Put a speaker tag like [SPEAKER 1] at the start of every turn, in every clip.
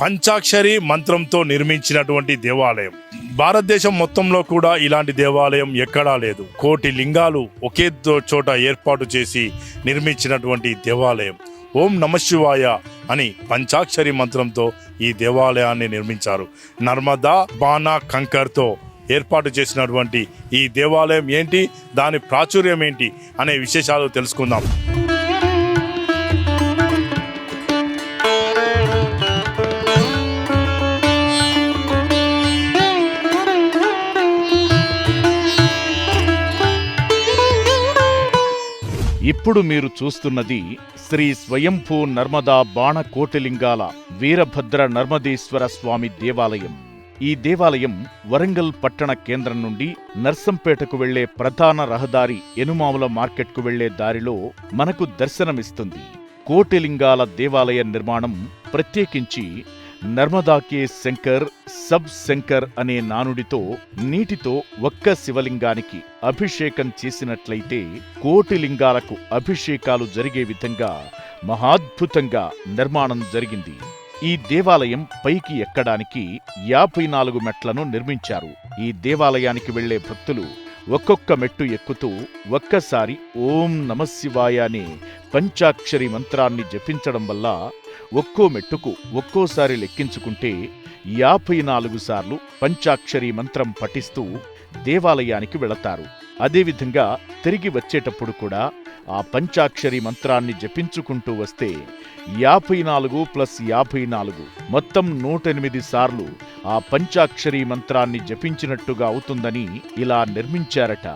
[SPEAKER 1] పంచాక్షరి మంత్రంతో నిర్మించినటువంటి దేవాలయం. భారతదేశం మొత్తంలో కూడా ఇలాంటి దేవాలయం ఎక్కడా లేదు. 1,000,000 లింగాలు ఒకే చోట ఏర్పాటు చేసి నిర్మించినటువంటి దేవాలయం. ఓం నమశివాయ అని పంచాక్షరి మంత్రంతో ఈ దేవాలయాన్ని నిర్మించారు. నర్మదా బాణా కంకర్తో ఏర్పాటు చేసినటువంటి ఈ దేవాలయం ఏంటి, దాని ప్రాచుర్యం ఏంటి అనే విశేషాలు తెలుసుకుందాం.
[SPEAKER 2] ఇప్పుడు మీరు చూస్తున్నది శ్రీ స్వయంభూ నర్మదా బాణ కోటిలింగాల వీరభద్ర నర్మదేశ్వర స్వామి దేవాలయం. ఈ దేవాలయం వరంగల్ పట్టణ కేంద్రం నుండి నర్సంపేటకు వెళ్లే ప్రధాన రహదారి ఎనుమాముల మార్కెట్కు వెళ్లే దారిలో మనకు దర్శనమిస్తుంది. కోటిలింగాల దేవాలయ నిర్మాణం ప్రత్యేకించి నర్మదాకే శంకర్ సబ్ శంకర్ అనే నానుడితో నీటితో ఒక్క శివలింగానికి అభిషేకం చేసినట్లయితే 1,000,000 లింగాలకు అభిషేకాలు జరిగే విధంగా మహాద్భుతంగా నిర్మాణం జరిగింది. ఈ దేవాలయం పైకి ఎక్కడానికి 54 మెట్లను నిర్మించారు. ఈ దేవాలయానికి వెళ్లే భక్తులు ఒక్కొక్క మెట్టు ఎక్కుతూ ఒక్కసారి ఓం నమశివాయ అనే పంచాక్షరి మంత్రాన్ని జపించడం వల్ల ఒక్కో మెట్టుకు ఒక్కోసారి లెక్కించుకుంటే 54 సార్లు పంచాక్షరి మంత్రం పఠిస్తూ దేవాలయానికి వెళతారు. అదేవిధంగా తిరిగి వచ్చేటప్పుడు కూడా ఆ పంచాక్షరి మంత్రాన్ని జపించుకుంటూ వస్తే 54 + 54 మొత్తం 108 సార్లు ఆ పంచాక్షరి మంత్రాన్ని జపించినట్టుగా అవుతుందని ఇలా నిర్మించారట.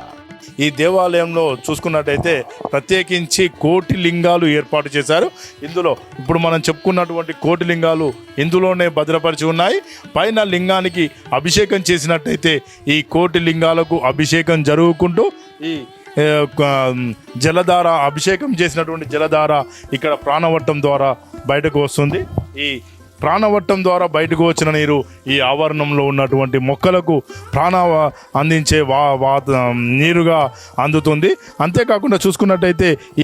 [SPEAKER 1] ఈ దేవాలయంలో చూసుకున్నట్టయితే ప్రత్యేకించి 1,000,000 లింగాలు ఏర్పాటు చేశారు. ఇందులో ఇప్పుడు మనం చెప్పుకున్నటువంటి 1,000,000 లింగాలు ఇందులోనే భద్రపరిచి ఉన్నాయి. పైన లింగానికి అభిషేకం చేసినట్టయితే ఈ 1,000,000 లింగాలకు అభిషేకం జరుగుకుంటూ ఈ జలధార, అభిషేకం చేసినటువంటి జలధార ఇక్కడ ప్రాణవట్టం ద్వారా బయటకు వస్తుంది. ఈ ప్రాణవట్టం ద్వారా బయటకు వచ్చిన నీరు ఈ ఆవరణంలో ఉన్నటువంటి మొక్కలకు ప్రాణ అందించే నీరుగా అందుతుంది. అంతేకాకుండా చూసుకున్నట్టయితే ఈ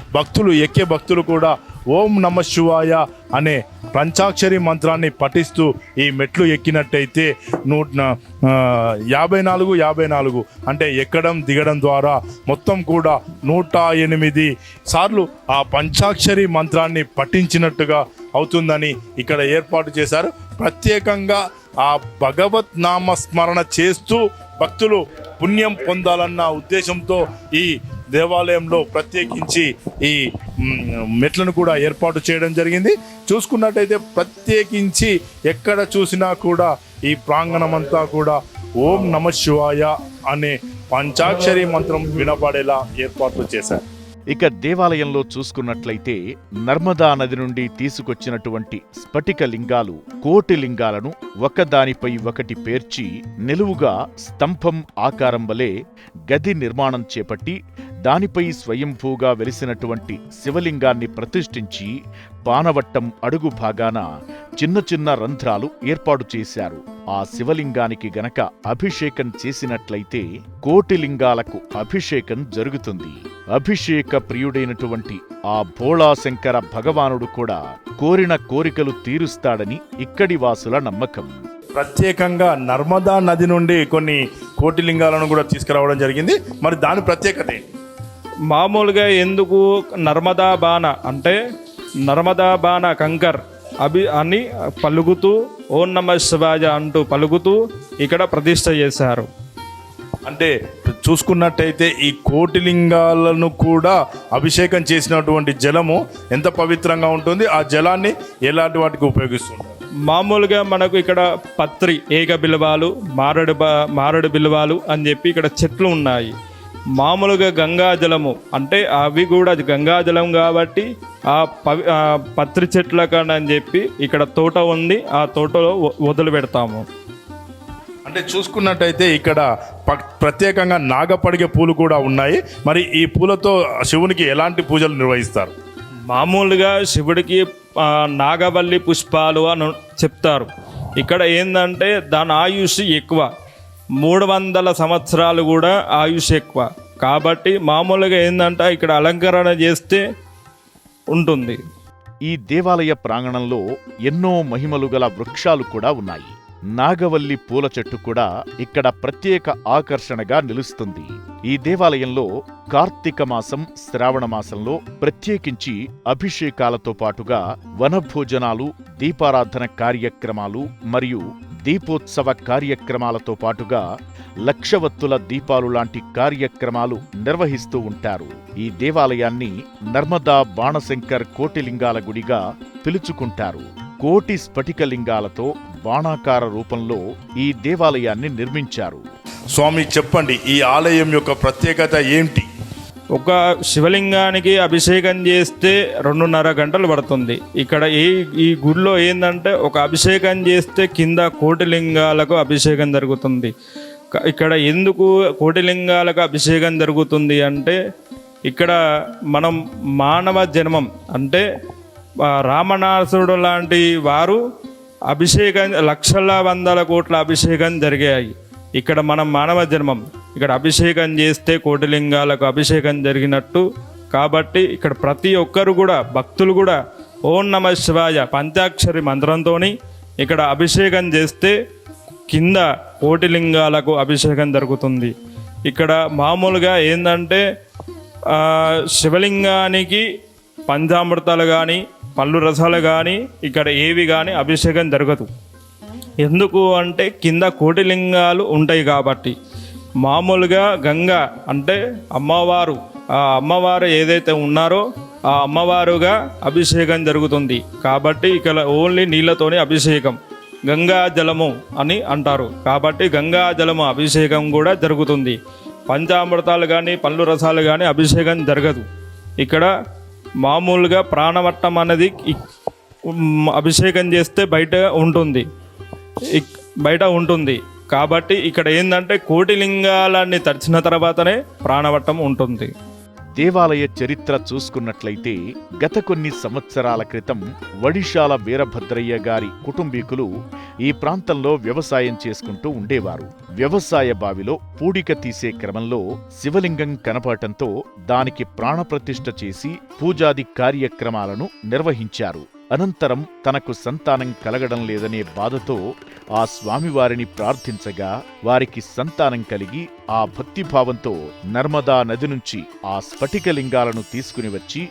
[SPEAKER 1] ఎక్కే భక్తులు కూడా ఓం నమశివాయ అనే పంచాక్షరి మంత్రాన్ని పఠిస్తూ ఈ మెట్లు ఎక్కినట్టయితే 54 అంటే ఎక్కడం దిగడం ద్వారా మొత్తం కూడా 108 సార్లు ఆ పంచాక్షరి మంత్రాన్ని పఠించినట్టుగా అవుతుందని ఇక్కడ ఏర్పాటు చేశారు. ప్రత్యేకంగా ఆ భగవత్ నామస్మరణ చేస్తూ భక్తులు పుణ్యం పొందాలన్న ఉద్దేశంతో ఈ దేవాలయంలో ప్రత్యేకించి ఈ మెట్లను కూడా ఏర్పాటు చేయడం జరిగింది. చూసుకున్నట్టయితే ప్రత్యేకించి ఎక్కడ చూసినా కూడా ఈ ప్రాంగణమంతా కూడా ఓం నమశివాయ అనే పంచాక్షరి మంత్రం వినపడేలా ఏర్పాట్లు చేశారు.
[SPEAKER 2] ఇక దేవాలయంలో చూసుకున్నట్లయితే నర్మదా నది నుండి తీసుకొచ్చినటువంటి స్ఫటిక లింగాలు 1,000,000 లింగాలను ఒకదానిపై ఒకటి పేర్చి నిలువుగా స్తంభం ఆకారం వలె గది నిర్మాణం చేపట్టి దానిపై స్వయంభూగా వెలిసినటువంటి శివలింగాన్ని ప్రతిష్ఠించి పానవట్టం అడుగు భాగాన చిన్న చిన్న రంధ్రాలు ఏర్పాటు చేశారు. ఆ శివలింగానికి గనక అభిషేకం చేసినట్లయితే 1,000,000 లింగాలకు అభిషేకం జరుగుతుంది. అభిషేక ప్రియుడైనటువంటి ఆ భోళాశంకర భగవానుడు కూడా కోరిన కోరికలు తీరుస్తాడని ఇక్కడి వాసుల నమ్మకం.
[SPEAKER 1] ప్రత్యేకంగా నర్మదా నది నుండి కొన్ని 1,000,000 లింగాలను కూడా తీసుకురావడం జరిగింది. మరి దాని ప్రత్యేకత ఏంటి?
[SPEAKER 3] మామూలుగా ఎందుకు నర్మదా బాణ అంటే నర్మదా బాణ కంకర్ అని పలుకుతూ ఓం నమ శివాయ అంటూ పలుకుతూ ఇక్కడ ప్రతిష్ఠ చేశారు.
[SPEAKER 1] అంటే చూసుకున్నట్టయితే ఈ 1,000,000 లింగాలను కూడా అభిషేకం చేసినటువంటి జలము ఎంత పవిత్రంగా ఉంటుంది, ఆ జలాన్ని ఎలాంటి వాటికి ఉపయోగిస్తుంది?
[SPEAKER 3] మామూలుగా మనకు ఇక్కడ పత్రి, ఏక బిల్వాలు, మారడు బిల్వాలు అని చెప్పి ఇక్కడ చెట్లు ఉన్నాయి. మామూలుగా గంగాజలము అంటే అవి కూడా గంగాజలం కాబట్టి ఆ పత్రి చెట్ల అని చెప్పి ఇక్కడ తోట ఉంది, ఆ తోటలో వదిలి పెడతాము.
[SPEAKER 1] అంటే చూసుకున్నట్టయితే ఇక్కడ ప్రత్యేకంగా నాగపడిగ పూలు కూడా ఉన్నాయి. మరి ఈ పూలతో శివునికి ఎలాంటి పూజలు నిర్వహిస్తారు?
[SPEAKER 3] మామూలుగా శివుడికి నాగవల్లి పుష్పాలు అని చెప్తారు. ఇక్కడ ఏంటంటే దాని ఆయుష్ ఎక్కువ, 300 సంవత్సరాలు కూడా ఆయుష్ ఎక్కువ కాబట్టి మామూలుగా ఏంటంటే ఇక్కడ అలంకరణ చేస్తే ఉంటుంది.
[SPEAKER 2] ఈ దేవాలయ ప్రాంగణంలో ఎన్నో మహిమలు గల వృక్షాలు కూడా ఉన్నాయి. నాగవల్లి పూల చెట్టు కూడా ఇక్కడ ప్రత్యేక ఆకర్షణగా నిలుస్తుంది. ఈ దేవాలయంలో కార్తీక మాసం, శ్రావణ మాసంలో ప్రత్యేకించి అభిషేకాలతో పాటుగా వనభోజనాలు, దీపారాధన కార్యక్రమాలు మరియు దీపోత్సవ కార్యక్రమాలతో పాటుగా లక్షవత్తుల దీపాలు లాంటి కార్యక్రమాలు నిర్వహిస్తూ ఉంటారు. ఈ దేవాలయాన్ని నర్మదా బాణశంకర్ కోటిలింగాల గుడిగా పిలుచుకుంటారు. కోటి స్ఫటికలింగాలతో బాణాకార రూపంలో ఈ దేవాలయాన్ని నిర్మించారు.
[SPEAKER 1] స్వామి చెప్పండి, ఈ ఆలయం యొక్క ప్రత్యేకత ఏంటి?
[SPEAKER 3] ఒక శివలింగానికి అభిషేకం చేస్తే 2.5 గంటలు పడుతుంది. ఇక్కడ ఈ గుడిలో ఏంటంటే ఒక అభిషేకం చేస్తే కింద కోటిలింగాలకు అభిషేకం జరుగుతుంది. ఇక్కడ ఎందుకు కోటిలింగాలకు అభిషేకం జరుగుతుంది అంటే, ఇక్కడ మనం మానవ జన్మం అంటే రామనాసుడు లాంటి వారు అభిషేకం లక్షల వందల కోట్ల అభిషేకం జరిగాయి. ఇక్కడ మనం మానవ జన్మం, ఇక్కడ అభిషేకం చేస్తే కోటిలింగాలకు అభిషేకం జరిగినట్టు. కాబట్టి ఇక్కడ ప్రతి ఒక్కరు కూడా భక్తులు కూడా ఓం నమః శివాయ పంచాక్షరి మంత్రంతో ఇక్కడ అభిషేకం చేస్తే కింద కోటిలింగాలకు అభిషేకం జరుగుతుంది. ఇక్కడ మామూలుగా ఏంటంటే శివలింగానికి పంచామృతాలు కానీ పళ్ళు రసాలు కానీ ఇక్కడ ఏవి కానీ అభిషేకం జరగదు. ఎందుకు అంటే కింద కోటిలింగాలు ఉంటాయి కాబట్టి. మామూలుగా గంగా అంటే అమ్మవారు, ఆ అమ్మవారు ఏదైతే ఉన్నారో ఆ అమ్మవారుగా అభిషేకం జరుగుతుంది. కాబట్టి ఇక్కడ ఓన్లీ నీళ్ళతోనే అభిషేకం, గంగా జలము అని అంటారు. కాబట్టి గంగా జలము అభిషేకం కూడా జరుగుతుంది. పంచామృతాలు కానీ పళ్ళు రసాలు కానీ అభిషేకం జరగదు. ఇక్కడ మామూలుగా ప్రాణవట్టం అనేది అభిషేకం చేస్తే బయట ఉంటుంది. కాబట్టి ఇక్కడ ఏంటంటే కోటిలింగాలన్నీ తడిచిన తర్వాతనే ప్రాణవట్టం ఉంటుంది.
[SPEAKER 2] దేవాలయ చరిత్ర చూసుకున్నట్లయితే గత కొన్ని సంవత్సరాల క్రితం వడిశాల వీరభద్రయ్య గారి కుటుంబీకులు ఈ ప్రాంతంలో వ్యవసాయం చేసుకుంటూ ఉండేవారు. వ్యవసాయ బావిలో పూడిక తీసే క్రమంలో శివలింగం కనపడటంతో దానికి ప్రాణప్రతిష్ఠ చేసి పూజాది కార్యక్రమాలను నిర్వహించారు. అనంతరం తనకు సంతానం కలగడం లేదనే బాధతో ఆ స్వామివారిని ప్రార్థించగా వారికి సంతానం కలిగి ఆ భక్తిభావంతో నర్మదా నది నుంచి ఆ స్ఫటికలింగాలను తీసుకుని వచ్చి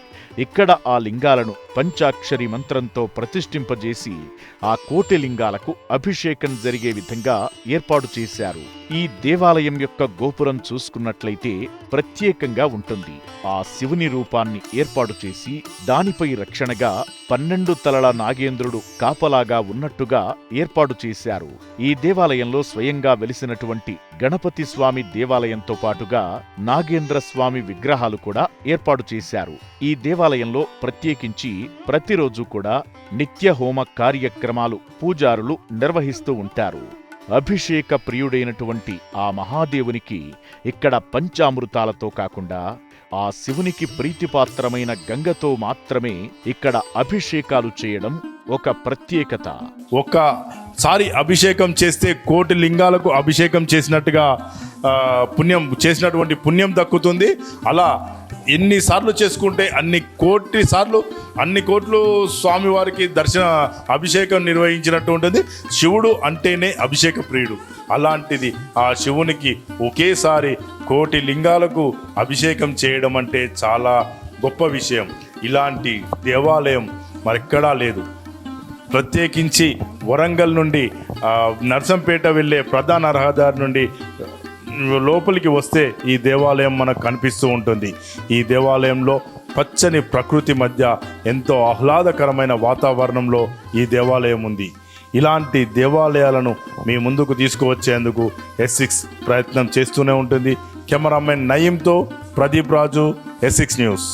[SPEAKER 2] ఇక్కడ ఆ లింగాలను పంచాక్షరి మంత్రంతో ప్రతిష్ఠింపజేసి ఆ కోటిలింగాలకు అభిషేకం జరిగే విధంగా ఏర్పాటు చేశారు. ఈ దేవాలయం యొక్క గోపురం చూసుకున్నట్లయితే ప్రత్యేకంగా ఉంటుంది. ఆ శివుని రూపాన్ని ఏర్పాటు చేసి దానిపై రక్షణగా 12 తలల నాగేంద్రుడు కాపలాగా ఉన్నట్టుగా ఏర్పాటు చేశారు. ఈ దేవాలయంలో స్వయంగా వెలిసినటువంటి గణపతి స్వామి దేవాలయంతో పాటుగా నాగేంద్ర స్వామి విగ్రహాలు కూడా ఏర్పాటు చేశారు. ఈ దేవాలయంలో ప్రత్యేకించి ప్రతిరోజు కూడా నిత్య హోమ కార్యక్రమాలు పూజారులు నిర్వహిస్తూ ఉంటారు. అభిషేక ప్రియుడైనటువంటి ఆ మహాదేవునికి ఇక్కడ పంచామృతాలతో కాకుండా ఆ శివునికి ప్రీతిపాత్రమైన గంగతో మాత్రమే ఇక్కడ అభిషేకాలు చేయడం ఒక ప్రత్యేకత.
[SPEAKER 1] ఒక్కసారి అభిషేకం చేస్తే కోటి లింగాలకు అభిషేకం చేసినట్టుగా చేసినటువంటి పుణ్యం దక్కుతుంది. అలా ఎన్నిసార్లు చేసుకుంటే అన్ని కోట్లు స్వామివారికి అభిషేకం నిర్వహించినట్టు ఉంటుంది. శివుడు అంటేనే అభిషేక ప్రియుడు. అలాంటిది ఆ శివునికి ఒకేసారి కోటి లింగాలకు అభిషేకం చేయడం అంటే చాలా గొప్ప విషయం. ఇలాంటి దేవాలయం మరెక్కడా లేదు. ప్రత్యేకించి వరంగల్ నుండి నర్సంపేట వెళ్ళే ప్రధాన రహదారి నుండి లోపలికి వస్తే ఈ దేవాలయం మనకు కనిపిస్తూ ఉంటుంది. ఈ దేవాలయంలో పచ్చని ప్రకృతి మధ్య ఎంతో ఆహ్లాదకరమైన వాతావరణంలో ఈ దేవాలయం ఉంది. ఇలాంటి దేవాలయాలను మీ ముందుకు తీసుకువచ్చేందుకు S6 ప్రయత్నం చేస్తూనే ఉంటుంది. కెమెరామెన్ నయీంతో ప్రదీప్ రాజు, S6 న్యూస్.